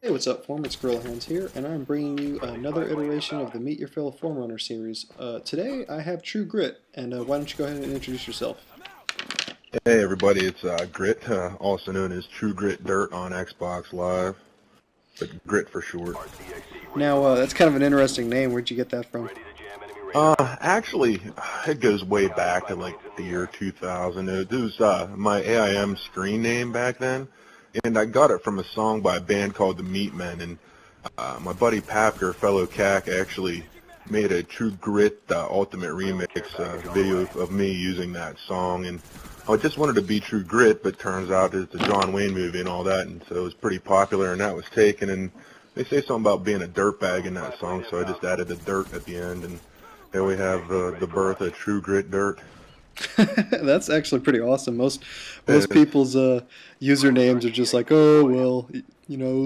Hey, what's up, Form? It's Gorilla Hands here, and I'm bringing you another iteration of the Meet Your Fellow Form Runner series. Today I have True Grit, and why don't you go ahead and introduce yourself? Hey everybody, it's Grit, also known as TrueGritDirt on Xbox Live, but Grit for short. Now, that's kind of an interesting name. Where'd you get that from? Actually, it goes way back to like the year 2000. It was my AIM screen name back then, and I got it from a song by a band called the Meatmen, and my buddy Papker, fellow CAC, actually made a True Grit Ultimate Remix video of me using that song, and I just wanted to be True Grit, but turns out it's a John Wayne movie and all that, and so it was pretty popular, and that was taken, and they say something about being a dirtbag in that song, so I just added the dirt at the end, and there we have the birth of True Grit Dirt. That's actually pretty awesome. Most And, people's usernames are just like, oh well,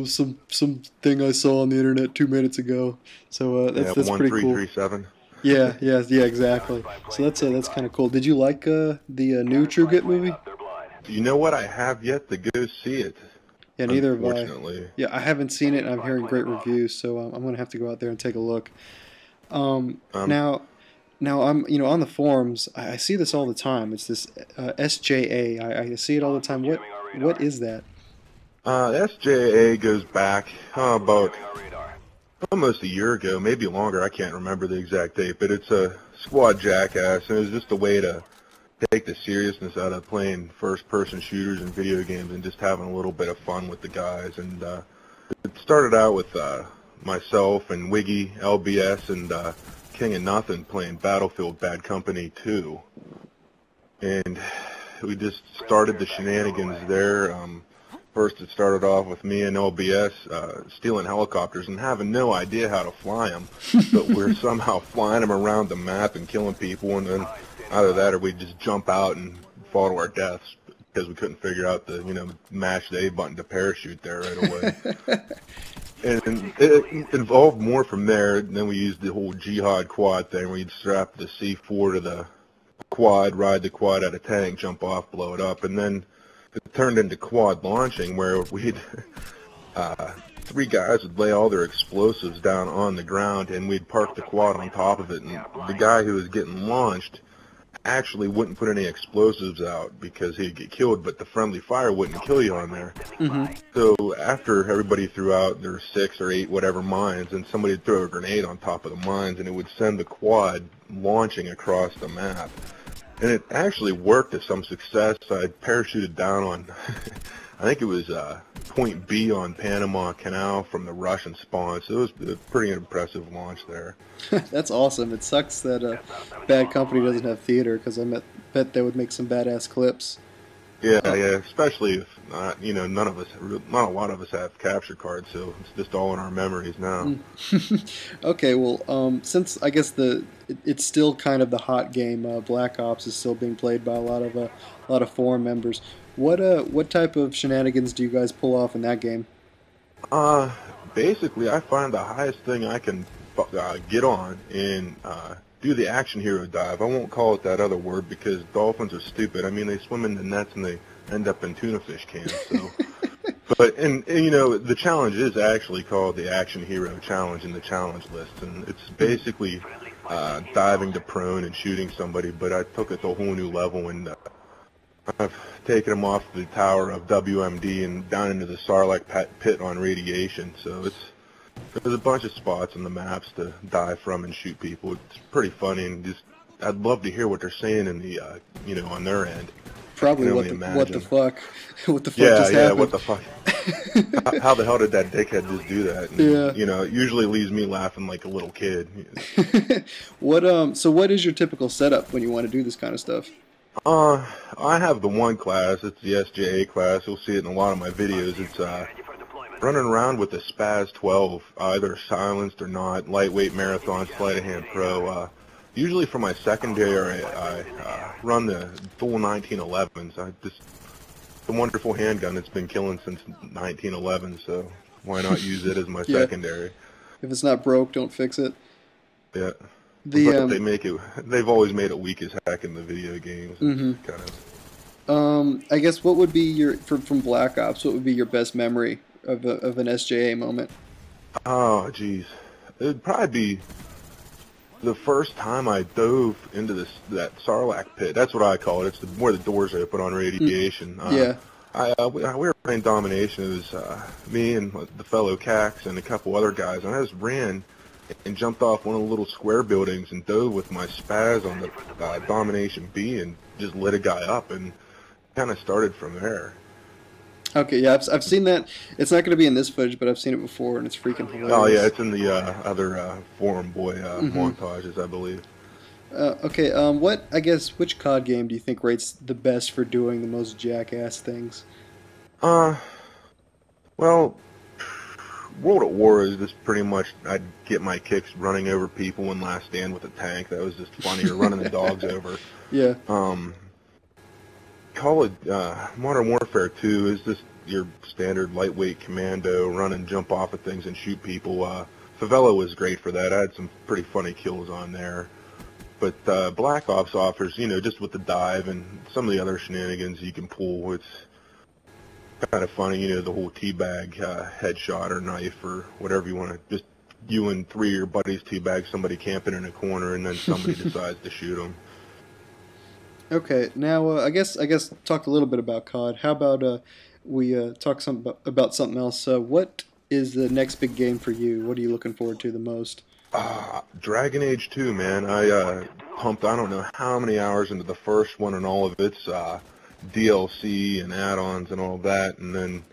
some thing I saw on the internet 2 minutes ago. So yeah, that's pretty cool. 1337. Yeah, exactly. So that's kind of cool. Did you like the new True Grit movie? You know what? I have yet to go see it, Yeah, neither have I. unfortunately. Yeah, I haven't seen it, and I'm hearing great reviews, so I'm gonna have to go out there and take a look. Um, Um, now, now I'm on the forums. I see this all the time. It's this SJA. I see it all the time. What is that? SJA goes back about almost a year ago, maybe longer. I can't remember the exact date, but it's a squad jackass, and it was just a way to take the seriousness out of playing first-person shooters and video games and just having a little bit of fun with the guys. And it started out with myself and Wiggy, LBS, and King of Nothing playing Battlefield Bad Company 2. And we just started the shenanigans there. First, it started off with me and LBS stealing helicopters and having no idea how to fly them, but we're somehow flying them around the map and killing people, and then either that or we just jump out and fall to our deaths because we couldn't figure out the, mash the A button to parachute there right away. And it evolved more from there, and then we used the whole jihad quad thing where you'd strap the C4 to the quad, ride the quad at a tank, jump off, blow it up, and then it turned into quad launching where we'd three guys would lay all their explosives down on the ground and we'd park the quad on top of it, and the guy who was getting launched actually wouldn't put any explosives out because he'd get killed, but the friendly fire wouldn't kill you on there. Mm-hmm. So after everybody threw out their 6 or 8 whatever mines, and somebody would throw a grenade on top of the mines and it would send the quad launching across the map. And it actually worked to some success. I parachuted down on, I think it was point B on Panama Canal from the Russian spawn, so it was a pretty impressive launch there. That's awesome. It sucks that Bad Company doesn't have theater because bet they would make some badass clips. Yeah, Uh, yeah, especially if, none of us, not a lot of us have capture cards, so it's just all in our memories now. Okay, well, since I guess it's still kind of the hot game, Black Ops is still being played by a lot of forum members. What type of shenanigans do you guys pull off in that game? Uh, Basically, I find the highest thing I can get on and do the action hero dive. I won't call it that other word because dolphins are stupid. I mean, they swim in the nets and they end up in tuna fish cans. So, but the challenge is actually called the Action Hero Challenge in the challenge list, and it's basically diving to prone and shooting somebody. But I took it to a whole new level, and I've taken them off the tower of WMD and down into the Sarlacc pit on radiation. So there's a bunch of spots on the maps to dive from and shoot people. It's pretty funny, and just I'd love to hear what they're saying in the on their end. I can Probably only what the imagine. fuck what the fuck Yeah, just yeah. What happened? the fuck? How the hell did that dickhead just do that? Yeah. And it usually leaves me laughing like a little kid. So what is your typical setup when you want to do this kind of stuff? I have the one class. It's the SJA class. You'll see it in a lot of my videos. It's running around with the Spaz 12, either silenced or not, lightweight marathon, sleight of hand pro. Usually for my secondary, I run the full 1911s. It's a wonderful handgun that's been killing since 1911, so why not use it as my Yeah. secondary? If it's not broke, don't fix it. Yeah. The But they've always made it weak as heck in the video games. mhm. It's kind of, I guess what would be from Black Ops? What would be your best memory of an SJA moment? Oh, geez. It'd probably be the first time I dove into that Sarlacc pit. That's what I call it. It's where the doors open on radiation. Yeah. We were playing domination. It was me and the fellow Cax and a couple other guys, and I just ran and jumped off one of the little square buildings and dove with my spaz on the domination B and just lit a guy up, and kind of started from there. Okay, yeah, I've seen that. It's not going to be in this footage, but I've seen it before, and it's freaking hilarious. Oh yeah, it's in the other Forum Boy montages, I believe. Okay, which COD game do you think rates the best for doing the most jackass things? Well, World at War is just pretty much, I'd get my kicks running over people in Last Stand with a tank. That was just funny, or running the dogs over. Yeah. Call it Modern Warfare 2 is just your standard lightweight commando, run and jump off of things and shoot people. Favela was great for that. I had some pretty funny kills on there. But Black Ops offers, just with the dive and some of the other shenanigans you can pull, it's kind of funny, the whole teabag headshot or knife or whatever you want to, just you and three of your buddies teabag somebody camping in a corner, and then somebody decides to shoot them. Okay, now I guess talk a little bit about COD. How about we talk about something else? What is the next big game for you? What are you looking forward to the most? Dragon Age 2, man. I pumped I don't know how many hours into the first one and all of its DLC and add-ons and all that, and then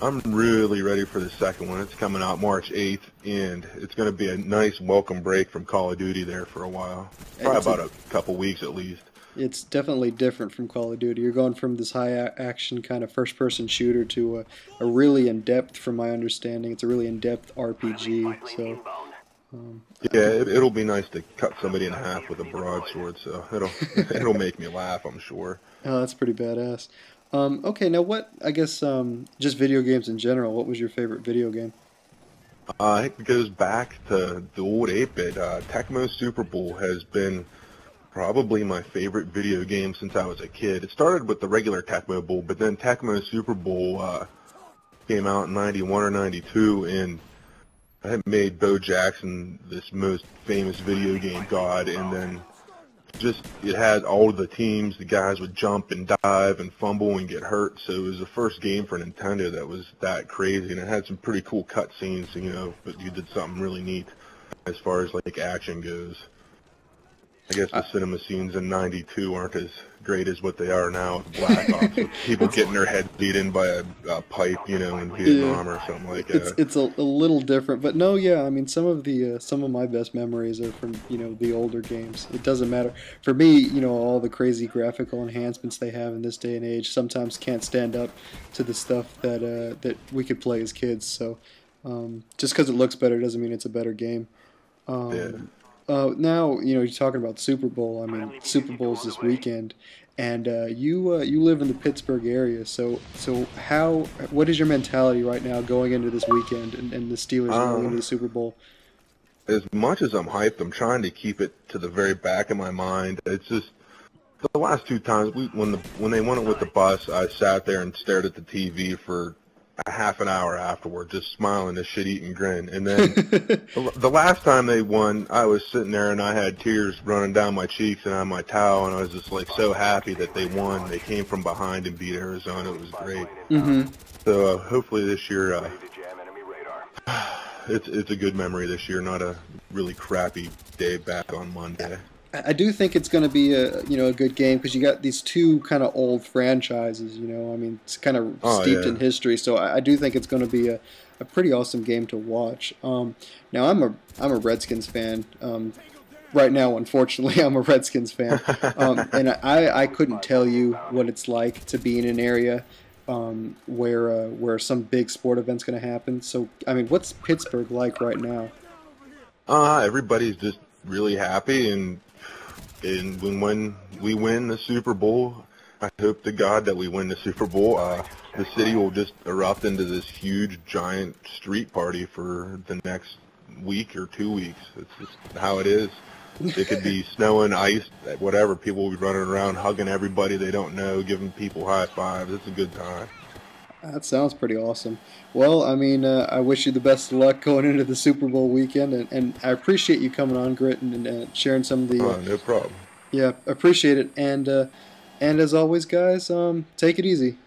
I'm really ready for the second one. It's coming out March 8th, and it's going to be a nice welcome break from Call of Duty there for a while. Probably about a couple weeks at least. It's definitely different from Call of Duty. You're going from this high-action kind of first-person shooter to a really in-depth, from my understanding, it's a really in-depth RPG. So, yeah, it'll be nice to cut somebody in half with a broadsword. So it'll make me laugh, I'm sure. Oh, that's pretty badass. Okay, now just video games in general. What was your favorite video game? It goes back to the old 8-bit. Tecmo Super Bowl has been probably my favorite video game since I was a kid. It started with the regular Tecmo Bowl, but then Tecmo Super Bowl came out in 91 or 92, and it made Bo Jackson this most famous video game god, and then just it had all of the teams, the guys would jump and dive and fumble and get hurt, so it was the first game for Nintendo that was that crazy, and it had some pretty cool cutscenes, but you did something really neat as far as like action goes. I guess the cinema scenes in '92 aren't as great as what they are now with Black Ops, with people getting their head beat in by a pipe, in Vietnam or something like that. It's a little different, but no, yeah, I mean some of my best memories are from the older games. It doesn't matter for me, all the crazy graphical enhancements they have in this day and age sometimes can't stand up to the stuff that we could play as kids. So just because it looks better doesn't mean it's a better game. Yeah. Now, you're talking about Super Bowl. I mean, Super Bowl's this weekend, and you live in the Pittsburgh area. So what is your mentality right now going into this weekend and the Steelers going into the Super Bowl? As much as I'm hyped, I'm trying to keep it to the very back of my mind. It's just the last two times when they won it with the bus, I sat there and stared at the TV for a half an hour afterward, just smiling a shit-eating grin. And then the last time they won, I was sitting there and I had tears running down my cheeks and on my towel, and I was just like so happy that they won. They came from behind and beat Arizona. It was great. Mm-hmm. So hopefully this year, it's a good memory this year, not a really crappy day back on Monday. I do think it's going to be a good game because you got these two kind of old franchises. I mean, it's kind of steeped in history. So I do think it's going to be a pretty awesome game to watch. Now I'm a Redskins fan. Right now, unfortunately, I'm a Redskins fan, and I couldn't tell you what it's like to be in an area where some big sport event's going to happen. So I mean, what's Pittsburgh like right now? Everybody's just really happy, and when we win the Super Bowl, I hope to God that we win the Super Bowl. The city will just erupt into this huge, giant street party for the next week or 2 weeks. It's just how it is. It could be snowing, ice, whatever. People will be running around hugging everybody they don't know, giving people high fives. It's a good time. That sounds pretty awesome. Well, I mean, I wish you the best of luck going into the Super Bowl weekend, and I appreciate you coming on, Grit, and sharing some of the. No problem. Yeah, appreciate it, and as always, guys, take it easy.